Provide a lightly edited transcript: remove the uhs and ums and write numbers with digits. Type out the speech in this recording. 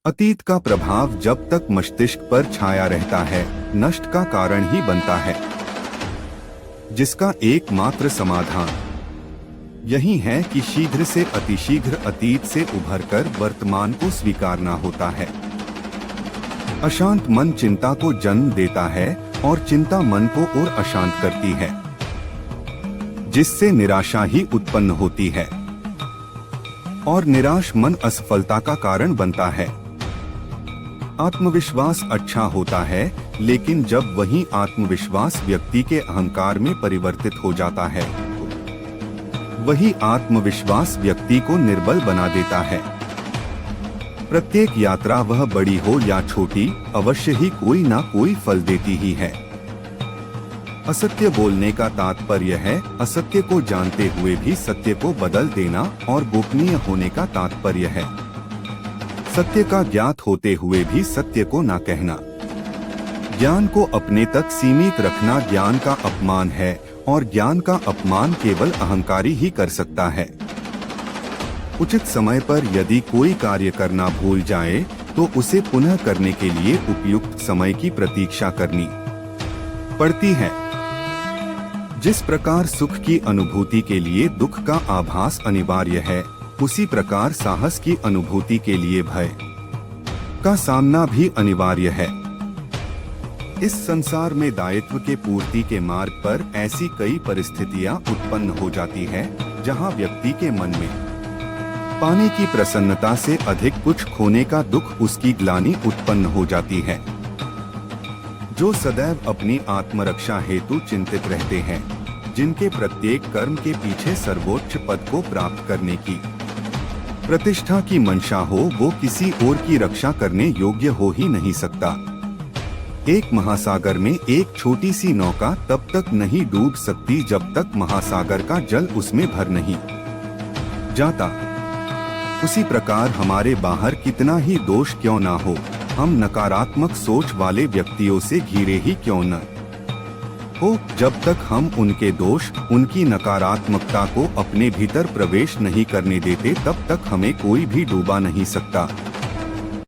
अतीत का प्रभाव जब तक मस्तिष्क पर छाया रहता है नष्ट का कारण ही बनता है, जिसका एकमात्र समाधान यही है कि शीघ्र से अतिशीघ्र अतीत से उभरकर वर्तमान को स्वीकारना होता है। अशांत मन चिंता को जन्म देता है और चिंता मन को और अशांत करती है, जिससे निराशा ही उत्पन्न होती है और निराश मन असफलता का कारण बनता है। आत्मविश्वास अच्छा होता है, लेकिन जब वही आत्मविश्वास व्यक्ति के अहंकार में परिवर्तित हो जाता है, वही आत्मविश्वास व्यक्ति को निर्बल बना देता है। प्रत्येक यात्रा वह बड़ी हो या छोटी, अवश्य ही कोई ना कोई फल देती ही है। असत्य बोलने का तात्पर्य है असत्य को जानते हुए भी सत्य को बदल देना, और गोपनीय होने का तात्पर्य है सत्य का ज्ञात होते हुए भी सत्य को ना कहना। ज्ञान को अपने तक सीमित रखना ज्ञान का अपमान है, और ज्ञान का अपमान केवल अहंकारी ही कर सकता है। उचित समय पर यदि कोई कार्य करना भूल जाए तो उसे पुनः करने के लिए उपयुक्त समय की प्रतीक्षा करनी पड़ती है। जिस प्रकार सुख की अनुभूति के लिए दुख का आभास अनिवार्य है, उसी प्रकार साहस की अनुभूति के लिए भय का सामना भी अनिवार्य है। इस संसार में दायित्व के पूर्ति के मार्ग पर ऐसी कई परिस्थितियां उत्पन्न हो जाती है, जहां व्यक्ति के मन में पाने की प्रसन्नता से अधिक कुछ खोने का दुख, उसकी ग्लानि उत्पन्न हो जाती है। जो सदैव अपनी आत्मरक्षा हेतु चिंतित रहते हैं, जिनके प्रत्येक कर्म के पीछे सर्वोच्च पद को प्राप्त करने की प्रतिष्ठा की मंशा हो, वो किसी और की रक्षा करने योग्य हो ही नहीं सकता। एक महासागर में एक छोटी सी नौका तब तक नहीं डूब सकती जब तक महासागर का जल उसमें भर नहीं जाता। उसी प्रकार हमारे बाहर कितना ही दोष क्यों ना हो, हम नकारात्मक सोच वाले व्यक्तियों से घिरे ही क्यों न हो, जब तक हम उनके दोष, उनकी नकारात्मकता को अपने भीतर प्रवेश नहीं करने देते, तब तक हमें कोई भी डूबा नहीं सकता।